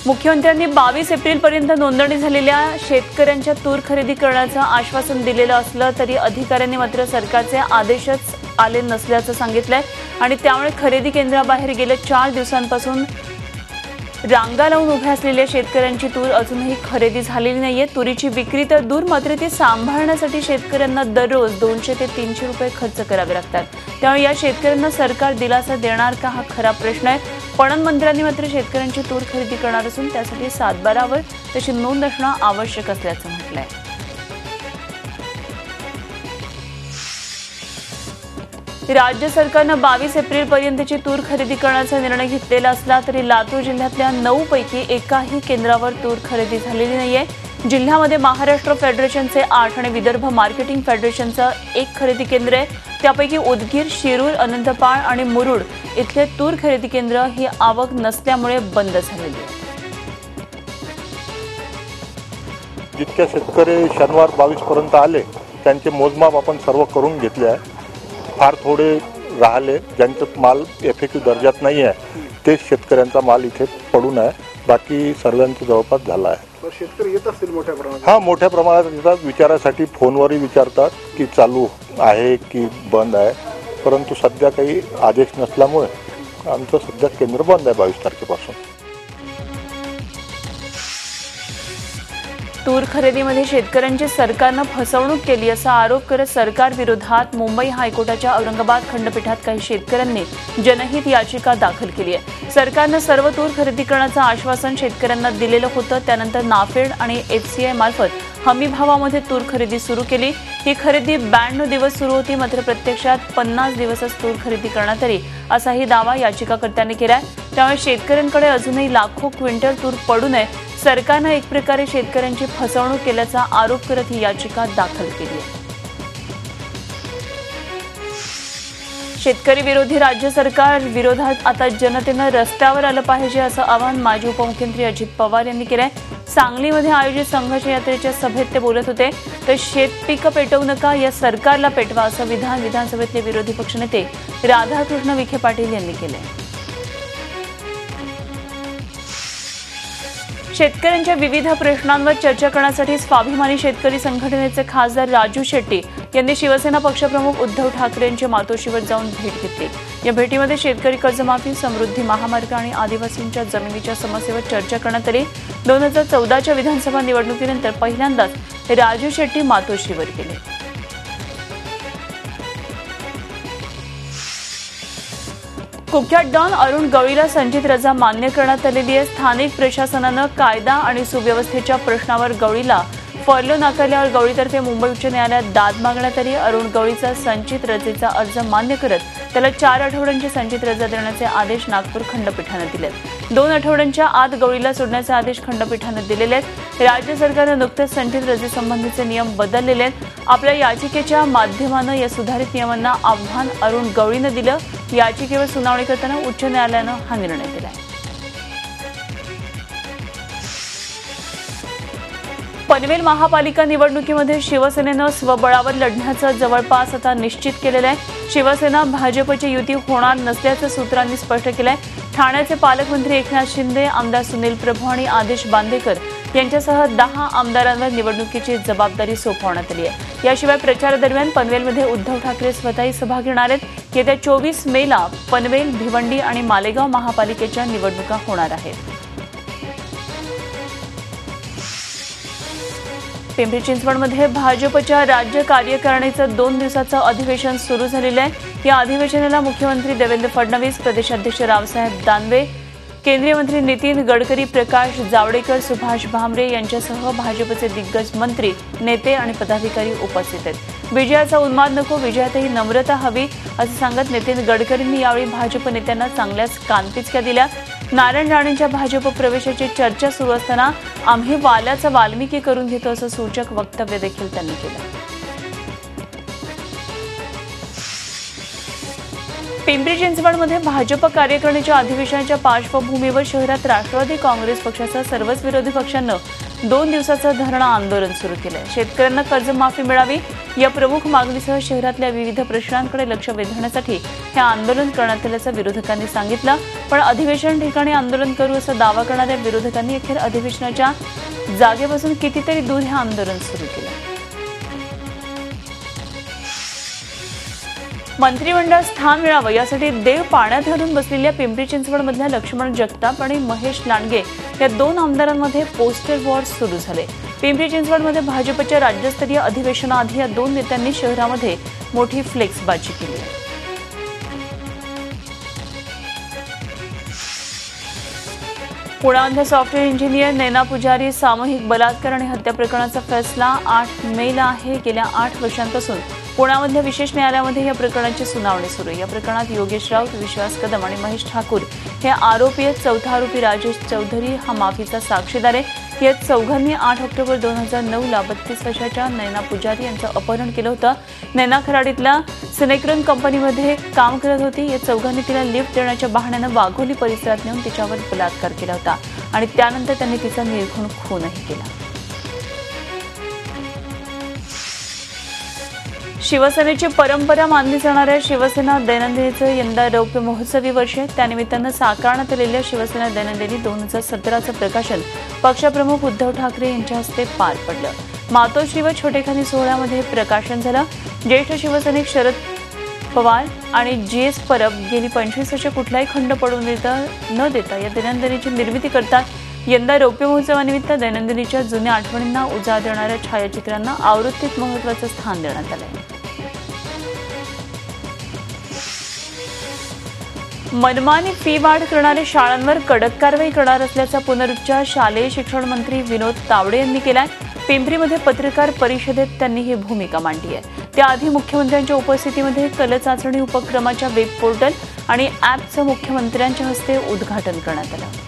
मुख्यमंत्र्यांनी 22 एप्रिलपर्यंत नोंदणी झालेल्या शेतकऱ्यांच्या तूर खरेदी करण्याचं आश्वासन दिलेलं असलं तरी अधिकाऱ्यांनी मात्र सरकारचे आदेशच आले नसल्याचं सांगितलंय आणि त्यामुळे खरेदी केंद्राबाहेर गेले 4 दिवसांपासून रांगा लावून उभ्या असलेल्या शेतकऱ्यांची तूर अजूनही खरेदी झालेली नाहीये। तुरीची विक्री तर दूर, मात्र ती सांभाळण्यासाठी शेतकऱ्यांना दररोज 200 ते 300 रुपये खर्च करावे लागतात। त्यामुळे या शेतकऱ्यांना सरकार दिलासा देणार का हा खरा प्रश्न आहे। पणन मंत्र्यांनी मात्र शेतकऱ्यांची तूर खरेदी करणार असून त्यासाठी सातबारावर त्याची नोंद असणं आवश्यक असल्याचं म्हटलंय। राज्य सरकारनं 22 एप्रिलपर्यंतची तूर खरेदी करण्याचा निर्णय घेतलेला असला तरी लातूर जिल्ह्यातल्या 9 पैकी एकाही केंद्रावर तूर खरेदी झालेली नाहीये। जिल्ह्यामध्ये महाराष्ट्र फेडरेशनचे 8 आणि विदर्भ मार्केटिंग फेडरेशनचं 1 खरेदी केंद्र आहे। त्यापैकी उदगीर, शिरूर, अनंतपाळ आणि मुरुड इथले तूर खरेदी केंद्र ही आवक नसल्यामुळे बंद झालेली आहे। जितके शेतकरी शनिवार 22 पर्यंत आले त्यांचे मोजमाप आपण सर्व करून घेतले आहे। फार थोडे राहिले ज्यांचं माल इफेक्टिव्ह दर्जात नाही आहे ते शेतकऱ्यांचा माल इथे पडून आहे, बाकी सर्वांचं जवळपास झाला आहे। शेतकरी येत असतील मोठ्या प्रमाणात? हां, मोठ्या प्रमाणात येतात, विचारासाठी फोनवरही विचारतात की चालू आहे की बंद आहे, परंतु सध्या काही आदेश नसल्यामुळे आमचं सध्या केंद्र बंद आहे 22 तारखेपासून। तूर खरेदीमध्ये शेतकऱ्यांची सरकारनं फसवणूक केली असा आरोप करत सरकार विरोधात मुंबई हायकोर्टाच्या औरंगाबाद खंडपीठात काही शेतकऱ्यांनी जनहित याचिका दाखल केली आहे। सरकारनं सर्व तूर खरेदी करण्याचं आश्वासन शेतकऱ्यांना दिलेलं होतं, त्यानंतर नाफेड आणि एफसीआय मार्फत हमी भावामध्ये तूर खरेदी सुरू केली। ही खरेदी 92 दिवस सुरू होती, मात्र प्रत्यक्षात 50 दिवसच तूर खरेदी करण्यात आली असाही दावा याचिकाकर्त्यांनी केलाय। त्यामुळे शेतकऱ्यांकडे अजूनही लाखो क्विंटल तूर पडून आहे। सरकारनं एक प्रकारे शेतकऱ्यांची फसवणूक केल्याचा आरोप करत ही याचिका दाखल केली आहे। शेतकरी विरोधी राज्य सरकार विरोधात आता जनतेनं रस्त्यावर आलं पाहिजे असं आवाहन माजी उपमुख्यमंत्री अजित पवार यांनी केलंय। सांगलीमध्ये आयोजित संघर्ष यात्रेच्या सभेत ते बोलत होते। तर शेतपीक पेटवू नका, या सरकारला पेटवा असं विधानसभेतले विरोधी पक्षनेते राधाकृष्ण विखे पाटील यांनी केलंय। शेतकऱ्यांच्या विविध प्रश्नांवर चर्चा करण्यासाठी स्वाभिमानी शेतकरी संघटनेचे खासदार राजू शेट्टी यांनी शिवसेना पक्षप्रमुख उद्धव ठाकरे यांच्या मातोश्रीवर जाऊन भेट घेतली। या भेटीमध्ये शेतकरी कर्जमाफी, समृद्धी महामार्ग आणि आदिवासींच्या जमिनीच्या समस्येवर चर्चा करण्यात आली। 2014च्या विधानसभा निवडणुकीनंतर पहिल्यांदाच राजू शेट्टी मातोश्रीवर गेले। कुख्यात डॉन अरुण गवळीला संचित रजा मान्य करण्यात आलेली आहे। स्थानिक प्रशासनानं कायदा आणि सुव्यवस्थेच्या प्रश्नावर गवळीला फर्लो नाकारल्यावर गवळीतर्फे मुंबई उच्च न्यायालयात दाद मागण्यात आली। अरुण गवळीचा संचित रजेचा अर्ज मान्य करत त्याला 4 आठवड्यांची संचित रजा देण्याचे आदेश नागपूर खंडपीठाने दिले। 2 आठवड्यांच्या आत गवळीला सोडण्याचे आदेश खंडपीठाने दिलेले आहेत। राज्य सरकारने नुकतेच संचित रजेसंबंधीचे नियम बदललेले आहेत। आपल्या याचिकेच्या माध्यमानं या सुधारित नियमांना आव्हान अरुण गवळीनं दिलं। याचिकेवर सुनावणी करताना उच्च न्यायालयानं हा निर्णय दिला। पनवेल महापालिका निवडणुकीमध्ये शिवसेनेनं स्वबळावर लढण्याचं जवळपास आता निश्चित केलेलं आहे। शिवसेना भाजपची युती होणार नसल्याचं सूत्रांनी स्पष्ट केलंय। ठाण्याचे पालकमंत्री एकनाथ शिंदे, आमदार सुनील प्रभू आणि आदेश बांदेकर यांच्यासह 10 आमदारांवर निवडणुकीची जबाबदारी सोपवण्यात आली आहे। याशिवाय प्रचारादरम्यान पनवेलमध्ये उद्धव ठाकरे स्वतःही सभा घेणार आहेत। येत्या 24 मेला पनवेल, भिवंडी आणि मालेगाव महापालिकेच्या निवडणुका होणार आहेत। पिंपरी चिंचवडमध्ये भाजपच्या राज्य कार्यकारिणीचं 2 दिवसाचं अधिवेशन सुरू झालेलं आहे। या अधिवेशनाला मुख्यमंत्री देवेंद्र फडणवीस, प्रदेशाध्यक्ष रावसाहेब दानवे, केंद्रीय मंत्री नितीन गडकरी, प्रकाश जावडेकर, सुभाष भामरे यांच्यासह भाजपचे दिग्गज मंत्री, नेते आणि पदाधिकारी उपस्थित आहेत। विजयाचा उन्माद नको, विजयातही नम्रता हवी असं सांगत नितीन गडकरींनी यावेळी भाजप नेत्यांना चांगल्याच कानपिचक्या दिल्या। नारायण राणेंच्या भाजप प्रवेशाची चर्चा सुरू असताना आम्ही वाल्याचा वाल्मिकी करून घेतो असं सूचक वक्तव्य देखील त्यांनी केलं। पिंपरी चिंचवडमध्ये भाजप कार्यकारिणीच्या अधिवेशनाच्या पार्श्वभूमीवर शहरात राष्ट्रवादी काँग्रेस पक्षासह सर्वच विरोधी पक्षांनी 2 दिवसाचं धरणं आंदोलन सुरू केलंय। शेतकऱ्यांना कर्जमाफी मिळावी या प्रमुख मागणीसह शहरातल्या विविध प्रश्नांकडे लक्ष वेधण्यासाठी हे आंदोलन करण्यात आल्याचं विरोधकांनी सांगितलं। पण पण अधिवेशन ठिकाणी आंदोलन करू असा दावा करणाऱ्या विरोधकांनी अखेर अधिवेशनाच्या जागेपासून कितीतरी दूर हे आंदोलन सुरू केलं. मंत्रिमंडळात स्थान मिळावं यासाठी देव पाण्यात घालून बसलेल्या पिंपरी चिंचवडमधल्या लक्ष्मण जगताप आणि महेश लांडगे या 2 आमदारांमध्ये पोस्टर वॉर सुरू झाले. पिंपरी चिंचवडमध्ये भाजपच्या राज्यस्तरीय अधिवेशनाआधी या 2 नेत्यांनी शहरामध्ये मोठी फ्लेक्सबाजी केली. पुण्यामधल्या सॉफ्टवेअर इंजिनियर नैना पुजारी सामूहिक बलात्कार आणि हत्या प्रकरणाचा फैसला 8 मेला आहे. गेल्या 8 वर्षांपासून पुण्यामधल्या विशेष न्यायालयामध्ये या प्रकरणाची सुनावणी सुरू आहे. या प्रकरणात योगेश राऊत, विश्वास कदम आणि महेश ठाकूर हे आरोपी आहेत. चौथा आरोपी राजेश चौधरी हा माफीचा साक्षीदार आहे. या चौघांनी 8 ऑक्टोबर 2009ला 32 वर्षाच्या नैना पुजारी यांचं अपहरण केलं होतं. नैना खराडीतल्या सिनेक्रन कंपनीमध्ये काम करत होती. या चौघांनी तिला लिफ्ट देण्याच्या बहाण्यानं वाघोली परिसरात नेऊन तिच्यावर बलात्कार केला होता आणि त्यानंतर त्यांनी तिचा निर्घृण खूनही केला. शिवसेनेची परंपरा मानली जाणाऱ्या शिवसेना दैनंदिनीचं यंदा रौप्य महोत्सवी वर्ष आहे. त्यानिमित्तानं साकारण्यात आलेल्या शिवसेना दैनंदिनी 2017चं प्रकाशन पक्षप्रमुख उद्धव ठाकरे यांच्या हस्ते पार पडलं. मातोश्री व छोटेखानी सोहळ्यामध्ये प्रकाशन झालं. ज्येष्ठ शिवसैनिक शरद पवार आणि GS परब गेली 25 वर्ष कुठलाही खंड पडू न देता या दैनंदिनीची निर्मिती करतात. यंदा रौप्य महोत्सवानिमित्त दैनंदिनीच्या जुन्या आठवणींना उजाळ देणाऱ्या छायाचित्रांना आवृत्तीत महत्त्वाचं स्थान देण्यात आलंय. मनमानी फी वाढ करणाऱ्या शाळांवर कडक कारवाई करणार असल्याचा पुनरुच्चार शालेय शिक्षण मंत्री विनोद तावडे यांनी केलाय. पिंपरीमध्ये पत्रकार परिषदेत त्यांनी ही भूमिका मांडली आहे. त्याआधी मुख्यमंत्र्यांच्या उपस्थितीमध्ये कल चाचणी उपक्रमाच्या वेब पोर्टल आणि ॲपचं मुख्यमंत्र्यांच्या हस्ते उद्घाटन करण्यात आलं.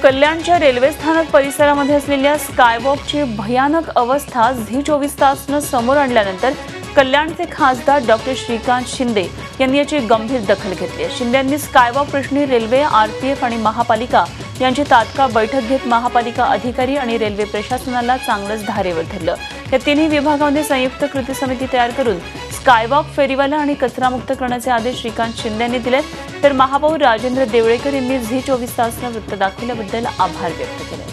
कल्याणच्या रेल्वे स्थानक परिसरामध्ये असलेल्या स्कायवॉकची भयानक अवस्था झी 24 तासनं समोर आणल्यानंतर कल्याणचे खासदार डॉक्टर श्रीकांत शिंदे यांनी याची गंभीर दखल घेतली आहे. शिंदे यांनी स्कायवॉक प्रश्नी रेल्वे, RPF आणि महापालिका यांची तात्काळ बैठक घेत महापालिका अधिकारी आणि रेल्वे प्रशासनाला चांगलंच धारेवर धरलं. या 3ही विभागांमध्ये संयुक्त कृती समिती तयार करून स्कायवॉक फेरीवाला आणि कचरामुक्त करण्याचे आदेश श्रीकांत शिंदे यांनी दिले. तर महापौर राजेंद्र देवळेकर यांनी झी 24 तासनं वृत्त दाखवल्याबद्दल आभार व्यक्त केले.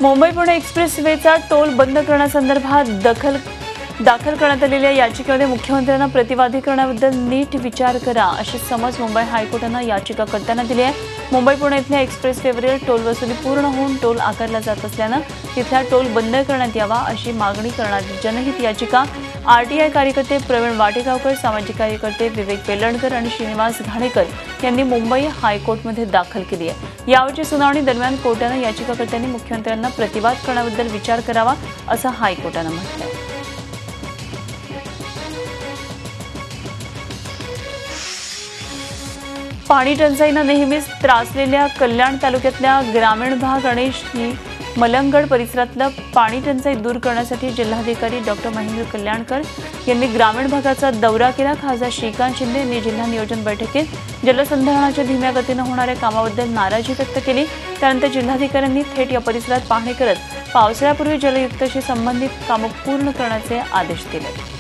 मुंबई पुणे एक्सप्रेसवेचा टोल बंद करण्यासंदर्भात दाखल करण्यात आलेल्या याचिकेमध्ये मुख्यमंत्र्यांना प्रतिवादी करण्याबद्दल नीट विचार करा अशी समज मुंबई हायकोर्टानं याचिकाकर्त्यांना दिली आहे. मुंबई पुणे इथल्या एक्सप्रेसवेवरील टोल वसुली पूर्ण होऊन टोल आकारला जात असल्यानं तिथला टोल बंद करण्यात यावा अशी मागणी करणारी जनहित याचिका RTI कार्यकर्ते प्रवीण वाटेगावकर, सामाजिक कार्यकर्ते विवेक पेलणकर आणि श्रीनिवास घाणेकर यांनी मुंबई हायकोर्टमध्ये दाखल केली आहे. यावरची सुनावणी दरम्यान कोर्टानं याचिकाकर्त्यांनी मुख्यमंत्र्यांना प्रतिवाद करण्याबद्दल विचार करावा असं हायकोर्टानं म्हटलंय. पाणी टंचाईनं नेहमीच त्रासलेल्या कल्याण तालुक्यातल्या ग्रामीण भाग आणि मलंगड परिसरातलं पाणी टंचाई दूर करण्यासाठी जिल्हाधिकारी डॉक्टर महेंद्र कल्याणकर यांनी ग्रामीण भागाचा दौरा केला. खासदार श्रीकांत शिंदे यांनी जिल्हा नियोजन बैठकीत जलसंधारणाच्या धीम्या गतीनं होणाऱ्या कामाबद्दल नाराजी व्यक्त केली. त्यानंतर जिल्हाधिकाऱ्यांनी थेट या परिसरात पाहणी करत पावसाळ्यापूर्वी जलयुक्तशी संबंधित कामं पूर्ण करण्याचे आदेश दिले.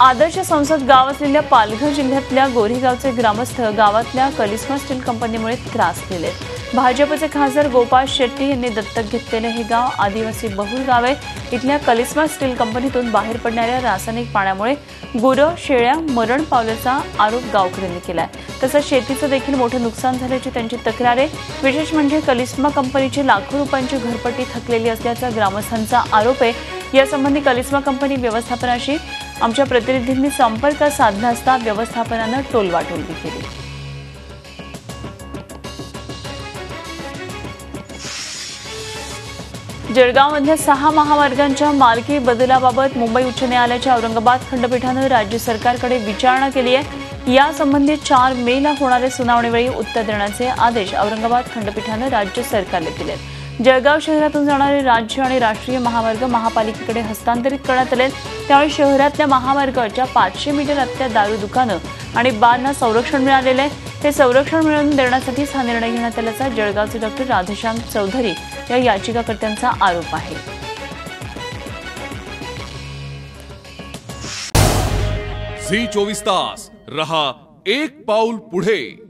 आदर्श संसद गाव असलेल्या पालघर जिल्ह्यातल्या गोरीगावचे ग्रामस्थ गावातल्या कलिस्मा स्टील कंपनीमुळे त्रासलेले. भाजपचे खासदार गोपाळ शेट्टी यांनी दत्तक घेतलेले हे गाव आदिवासी बहुल गाव आहे. इथल्या कलिस्मा स्टील कंपनीतून बाहेर पडणाऱ्या रासायनिक पाण्यामुळे गुरं, शेळ्या मरण पावल्याचा आरोप गावकऱ्यांनी केलाय. तसंच शेतीचं देखील मोठं नुकसान झाल्याची त्यांची तक्रार आहे. विशेष म्हणजे कलिस्मा कंपनीची लाखो रुपयांची घरपट्टी थकलेली असल्याचा ग्रामस्थांचा आरोप आहे. यासंबंधी कलिस्मा कंपनी व्यवस्थापनाशी आमच्या प्रतिनिधींनी संपर्क साधला असता व्यवस्थापनानं टोलवाटोलवी केली. जळगावमधल्या 6 महामार्गांच्या मालकी बदलाबाबत मुंबई उच्च न्यायालयाच्या औरंगाबाद खंडपीठानं राज्य सरकारकडे विचारणा केली आहे. यासंबंधी 4 मेला होणाऱ्या सुनावणीवेळी उत्तर देण्याचे आदेश औरंगाबाद खंडपीठानं राज्य सरकारला दिले. जळगाव शहरातून जाणारे राज्य आणि राष्ट्रीय महामार्ग महापालिकेकडे हस्तांतरित करण्यात आले. त्यावेळी शहरातल्या महामार्गाच्या 500 मीटर आतल्या दारू दुकानं आणि बांना संरक्षण मिळालेलं आहे. हे संरक्षण मिळवून देण्यासाठीच हा निर्णय घेण्यात आल्याचा जळगावचे डॉक्टर राधेश्याम चौधरी या याचिकाकर्त्यांचा आरोप आहे. झी 24 तास रहा एक पाऊल पुढे.